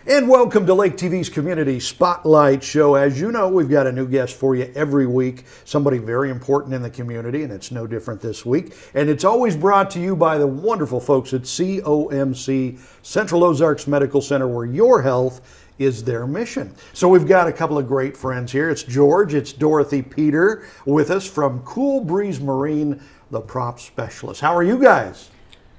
And welcome to Lake TV's Community Spotlight Show. As you know, we've got a new guest for you every week, somebody very important in the community, and it's no different this week. And it's always brought to you by the wonderful folks at COMC, Central Ozarks Medical Center, where your health is their mission. So we've got a couple of great friends here. It's George, it's Dorothy, Peter with us from Cool Breeze Marine, the prop specialist. How are you guys?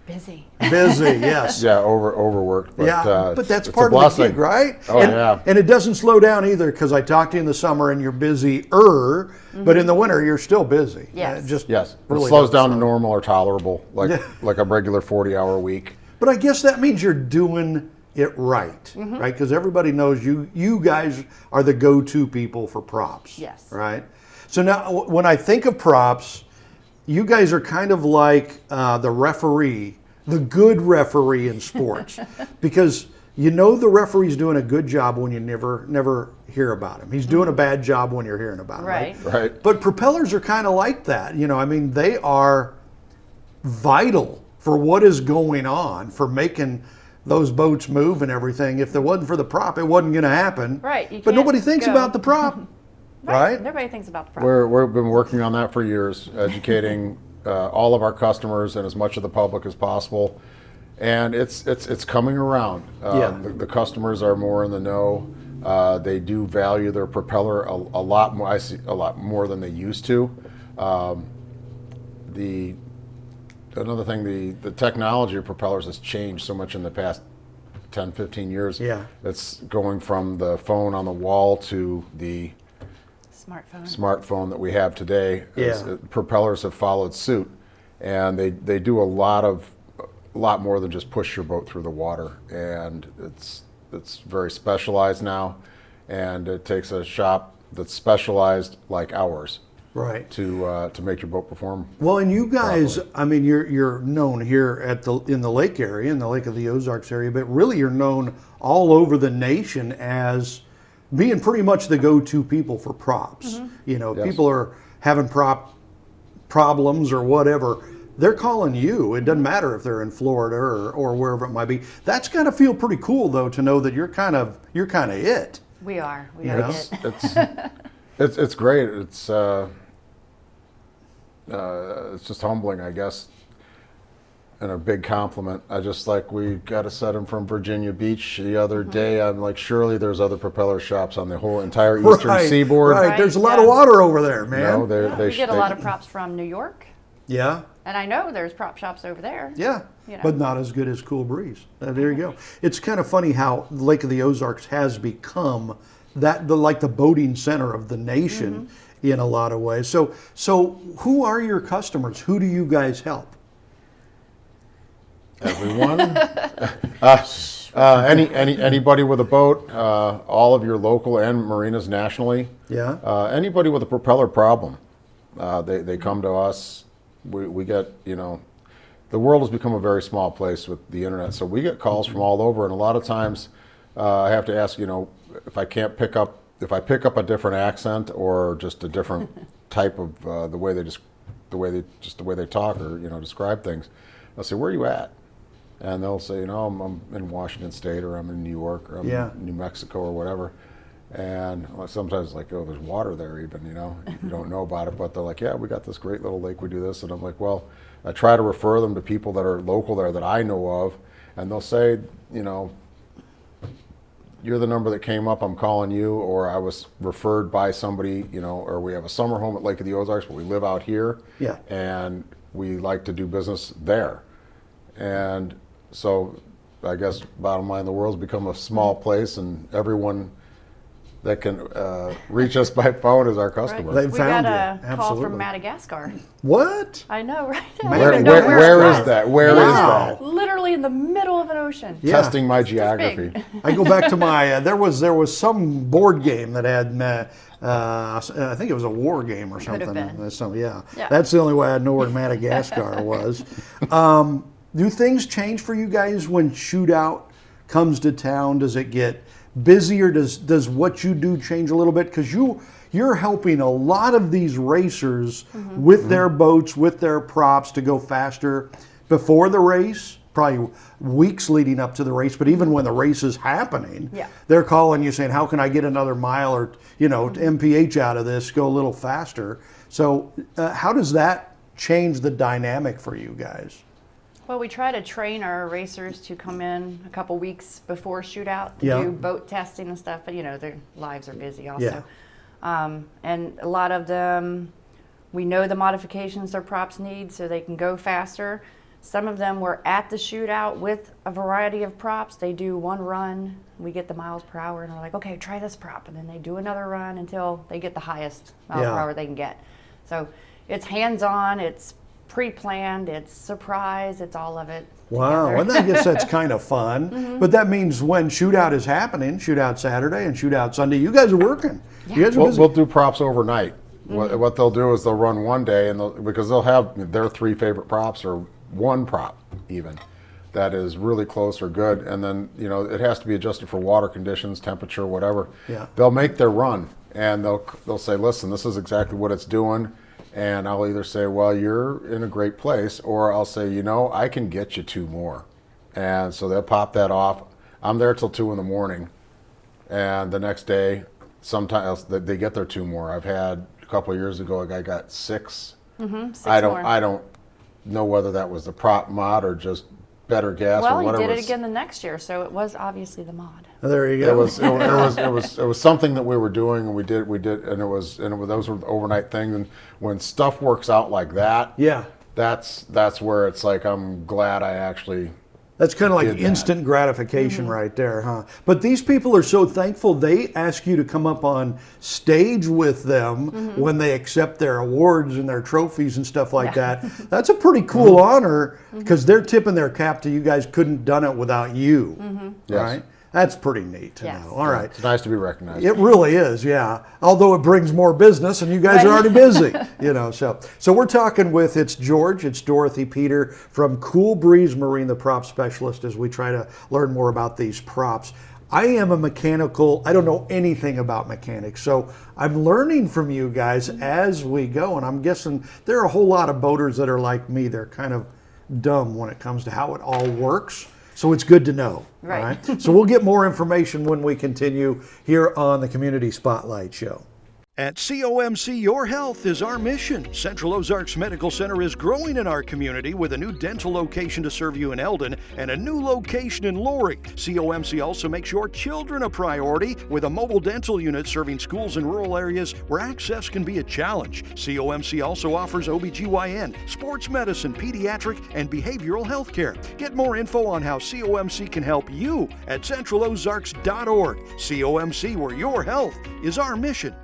Busy, yes. Yeah, overworked. But, but that's part of the gig, right? Oh, yeah. And it doesn't slow down either, because I talked to you in the summer and you're busier, but in the winter you're still busy. Yes. Yes. Really it slows down to normal or tolerable, like a regular 40-hour week. But I guess that means you're doing it right, right? Because everybody knows you guys are the go-to people for props. Yes. Right? So now when I think of props, you guys are kind of like the referee, the good referee in sports, because you know the referee's doing a good job when you never hear about him. He's doing a bad job when you're hearing about him. Right. But propellers are kind of like that. You know, I mean, they are vital for what is going on, for making those boats move and everything. If it wasn't for the prop, it wasn't going to happen. Right. But nobody thinks about the prop. Right? Nobody thinks about the prop. We've been working on that for years, educating all of our customers and as much of the public as possible. And it's coming around. The customers are more in the know. They do value their propeller a lot more. I see a lot more than they used to. Another thing, the technology of propellers has changed so much in the past 10, 15 years. Yeah. It's going from the phone on the wall to the smartphone that we have today. Yeah. Propellers have followed suit, and they do a lot more than just push your boat through the water. And it's very specialized now, and it takes a shop that's specialized like ours. Right. To make your boat perform. Well, and you guys, properly. I mean, you're known here in the lake area, in the Lake of the Ozarks area, but really you're known all over the nation as being pretty much the go-to people for props. You know, Yes. people are having prop problems or whatever. They're calling you. It doesn't matter if they're in Florida or wherever it might be. That's got to feel pretty cool, though, to know that you're kind of it. We are You know? it. It's great. It's just humbling, I guess, and a big compliment. We got a set him from Virginia Beach the other day. I'm like, surely there's other propeller shops on the whole entire eastern seaboard. Right. There's a lot of water over there, man. No, We get a lot of props from New York, Yeah. and I know there's prop shops over there. Yeah, You know. but not as good as Cool Breeze. There you go. It's kind of funny how Lake of the Ozarks has become like the boating center of the nation in a lot of ways. So who are your customers? Who do you guys help? Everyone. Anybody with a boat, all of your local and marinas nationally. Yeah. Anybody with a propeller problem, they come to us. We get, the world has become a very small place with the internet, so we get calls from all over, and a lot of times I have to ask, if I pick up a different accent or just a different type of the way they talk or describe things, I'll say, where are you at? And they'll say, I'm in Washington State, or I'm in New York, or I'm in New Mexico, or whatever. And sometimes like, oh, there's water there even, you don't know about it, but they're like, yeah, we got this great little lake, we do this. And I'm like, well, I try to refer them to people that are local there that I know of, and they'll say, you're the number that came up, I'm calling you, or I was referred by somebody, or we have a summer home at Lake of the Ozarks, but we live out here, and we like to do business there. And so I guess bottom line, the world's become a small place, and everyone that can reach us by phone is our customer. Right. We got a call from Madagascar. What? I know, right? Where is that? Where is that? Literally in the middle of an ocean. Yeah. Testing my geography. I go back to my, there was some board game that had, I think it was a war game or something. Could have been. Yeah. Yeah. That's the only way I know where Madagascar was. Do things change for you guys when shootout comes to town? Does it get busy, or does what you do change a little bit? Because you're helping a lot of these racers with their boats, with their props to go faster before the race probably weeks leading up to the race, but even when the race is happening, Yeah. they're calling you saying, how can I get another mile or, MPH out of this, go a little faster. So how does that change the dynamic for you guys? Well, we try to train our racers to come in a couple weeks before shootout to Yeah. do boat testing and stuff, but their lives are busy also. Yeah. And a lot of them, we know the modifications their props need so they can go faster. Some of them were at the shootout with a variety of props. They do one run, we get the miles per hour, and we're like, okay, try this prop. And then they do another run until they get the highest mile per hour they can get. So it's hands-on, it's pre-planned, it's surprise, it's all of it. Wow, together. and I guess that's kind of fun. But that means when shootout is happening, shootout Saturday and shootout Sunday, you guys are working. You guys are busy. We'll do props overnight. What they'll do is they'll run one day, and because they'll have their 3 favorite props or one prop even that is really close or good, and then it has to be adjusted for water conditions, temperature, whatever. Yeah. They'll make their run, and they'll say, listen, this is exactly what it's doing. And I'll either say, well, you're in a great place, or I'll say, I can get you 2 more. And so they'll pop that off. I'm there till 2 in the morning. And the next day, sometimes they get their 2 more. I've had a couple of years ago, a guy got 6. 6 I more. don't know whether that was the prop mod or just better gas Well, or he whatever. did it again the next year, so it was obviously the mod. There you It go. was something that we were doing, and we did, and those were the overnight things. And when stuff works out like that, Yeah. that's where it's like, I'm glad I actually. That's kind of like did that. instant gratification right there, huh? But these people are so thankful. They ask you to come up on stage with them when they accept their awards and their trophies and stuff like that. That's a pretty cool honor because they're tipping their cap to you guys couldn't done it without you, Yes. right? That's pretty neat to Yes. know. All right. It's nice to be recognized. It really is, yeah. Although it brings more business, and you guys are already busy, So we're talking with it's George, it's Dorothy, Peter from Cool Breeze Marine, the prop specialist, as we try to learn more about these props. I am a mechanical. I don't know anything about mechanics, so I'm learning from you guys as we go. And I'm guessing there are a whole lot of boaters that are like me. They're kind of dumb when it comes to how it all works. So it's good to know. Right. All right. So we'll get more information when we continue here on the Community Spotlight Show. At COMC, your health is our mission. Central Ozarks Medical Center is growing in our community with a new dental location to serve you in Eldon and a new location in Lori. COMC also makes your children a priority with a mobile dental unit serving schools in rural areas where access can be a challenge. COMC also offers OBGYN, sports medicine, pediatric, and behavioral health care. Get more info on how COMC can help you at centralozarks.org. COMC, where your health is our mission.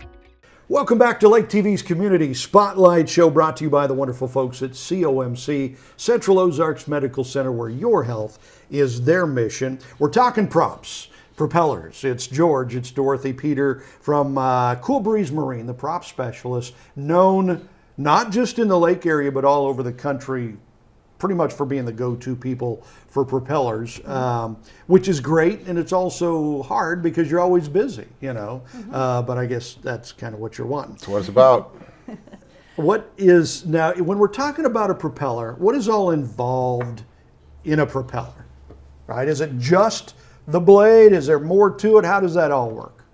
Welcome back to Lake TV's Community Spotlight Show, brought to you by the wonderful folks at COMC, Central Ozarks Medical Center, where your health is their mission. We're talking props, propellers. It's George, it's Dorothy, Peter from Cool Breeze Marine, the prop specialist, known not just in the lake area, but all over the country, pretty much for being the go-to people for propellers, which is great, and it's also hard because you're always busy, but I guess that's kind of what you're wanting. That's what it's about. What is, now, when we're talking about a propeller, what is all involved in a propeller, right? Is it just the blade? Is there more to it? How does that all work?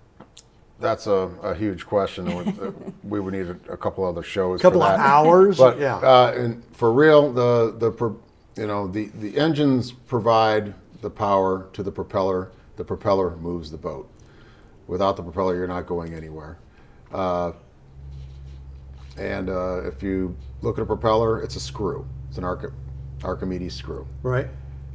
That's a huge question. We would need a couple other shows. A couple for of that. hours? But yeah. and for real, the engines provide the power to the propeller. The propeller moves the boat. Without the propeller, you're not going anywhere. If you look at a propeller, it's a screw. It's an Archimedes screw. Right.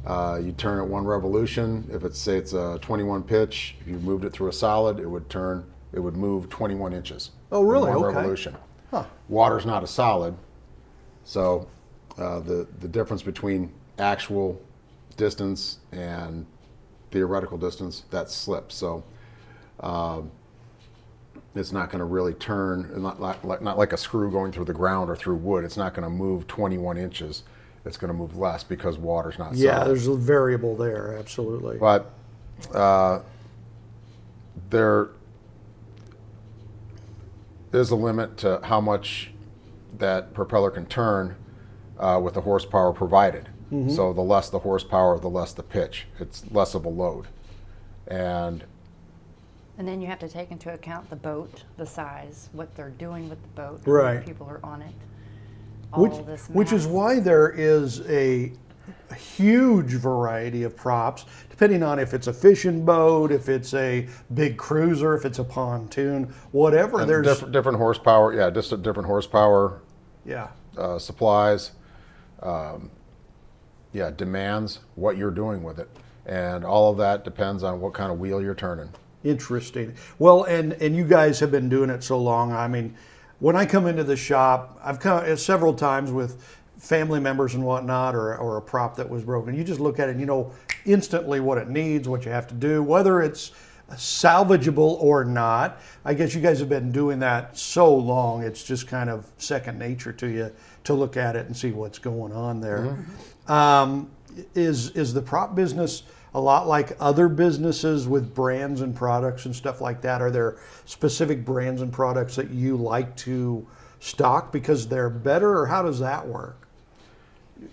You turn it 1 revolution. If it's, say it's a 21 pitch, if you moved it through a solid, it would move 21 inches. Oh, really? In 1 Okay. revolution. Huh. Water's not a solid, so the difference between actual distance and theoretical distance, that slips. So it's not going to really turn, not like a screw going through the ground or through wood. It's not going to move 21 inches. It's going to move less because water's not solid. Yeah, there's a variable there, absolutely. But there is a limit to how much that propeller can turn with the horsepower provided. So the less the horsepower, the less the pitch. It's less of a load. And then you have to take into account the boat, the size, what they're doing with the boat, how Right. many people are on it. All this Which is math. why there is a huge variety of props, depending on if it's a fishing boat, if it's a big cruiser, if it's a pontoon, whatever. and There's different horsepower, yeah, just a different horsepower yeah, supplies, demands what you're doing with it. And all of that depends on what kind of wheel you're turning. interesting. Well, and you guys have been doing it so long. I mean, when I come into the shop, I've come several times with family members and whatnot, or a prop that was broken. You just look at it and you know instantly what it needs, what you have to do, whether it's salvageable or not. I guess you guys have been doing that so long, it's just kind of second nature to you to look at it and see what's going on there. Is the prop business a lot like other businesses with brands and products and stuff like that? Are there specific brands and products that you like to stock because they're better, or how does that work?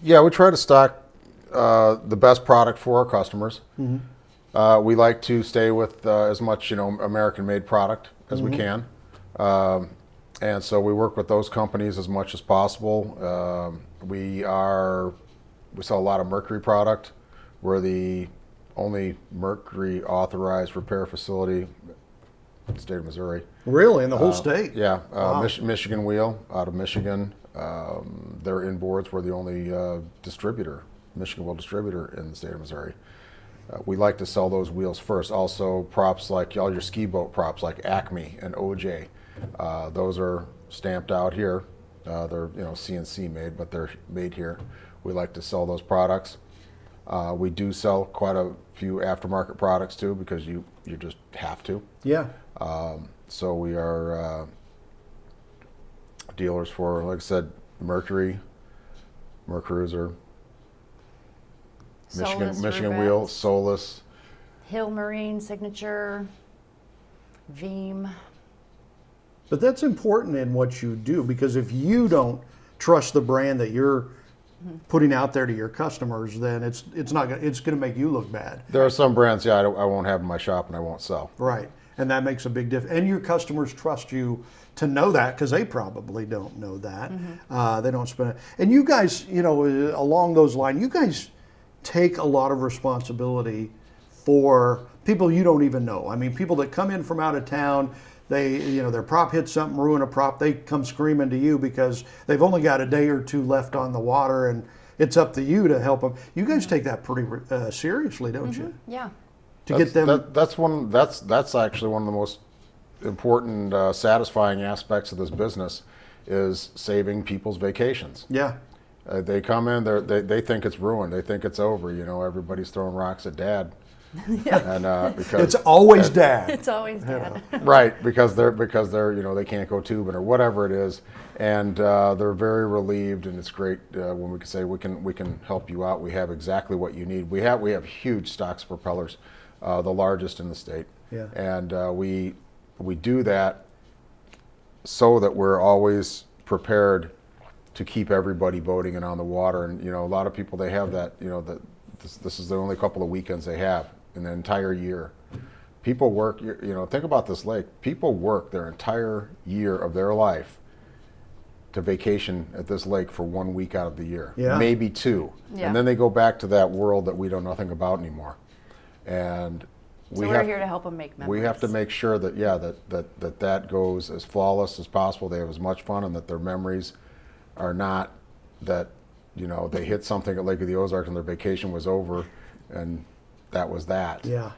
Yeah, we try to stock the best product for our customers. We like to stay with as much, American-made product as we can, and so we work with those companies as much as possible. We sell a lot of Mercury product. We're the only Mercury authorized repair facility in the state of Missouri. Really, in the whole state? Yeah, Wow. Michigan Wheel out of Michigan. Their inboards, we're the only Michigan Wheel distributor in the state of Missouri. We like to sell those wheels first. Also, props like all your ski boat props like Acme and OJ. Those are stamped out here. They're CNC made, but they're made here. We like to sell those products. We do sell quite a few aftermarket products too, because you just have to. Yeah. So we are dealers for, like I said, Mercury, Mercruiser, Solus, Michigan Rivet, Wheel, Solus. Hill Marine Signature, Veeam. But that's important in what you do, because if you don't trust the brand that you're putting out there to your customers, then it's going to make you look bad. There are some brands, I won't have in my shop and I won't sell. Right. And that makes a big difference. And your customers trust you to know that, because they probably don't know that. They don't spend it. And you guys, along those lines, you guys take a lot of responsibility for people you don't even know. I mean, people that come in from out of town, their prop hits something, ruin a prop, they come screaming to you because they've only got a day or two left on the water, and it's up to you to help them. You guys take that pretty seriously, don't you? Yeah. Get them. That's actually one of the most important, satisfying aspects of this business, is saving people's vacations. Yeah. They come in, they think it's ruined. They think it's over. Everybody's throwing rocks at Dad. And because It's always Dad. It's always Dad. right, because they're they can't go tubing or whatever it is, and they're very relieved, and it's great when we can say we can help you out. We have exactly what you need. We have huge stocks of propellers, the largest in the state, Yeah. and we do that so that we're always prepared to keep everybody boating and on the water. And a lot of people, they have that this is the only couple of weekends they have in the entire year. People work, think about this lake. People work their entire year of their life to vacation at this lake for 1 week out of the year, Yeah. maybe two. Yeah. And then they go back to that world that we know nothing about anymore. And So we're here to help them make memories. we have to make sure that, that goes as flawless as possible. They have as much fun, and that their memories are not that, they hit something at Lake of the Ozarks and their vacation was over, and that was that. Yeah.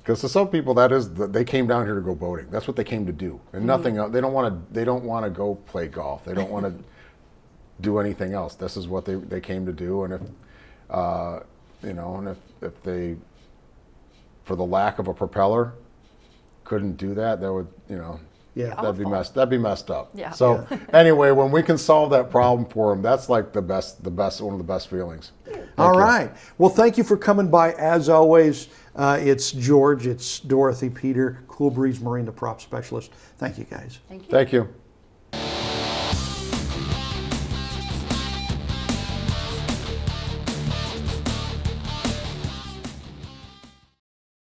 Because to some people, they came down here to go boating. That's what they came to do, and nothing else. They don't want to go play golf. They don't want to do anything else. This is what they came to do. And if they, for the lack of a propeller, couldn't do that, that would, Yeah. that'd be messed up. Yeah. So anyway, when we can solve that problem for them, that's like one of the best feelings. All right. Well, thank you for coming by. As always, it's George, it's Dorothy, Peter, Cool Breeze Marine, the prop specialist. Thank you, guys. Thank you. Thank you.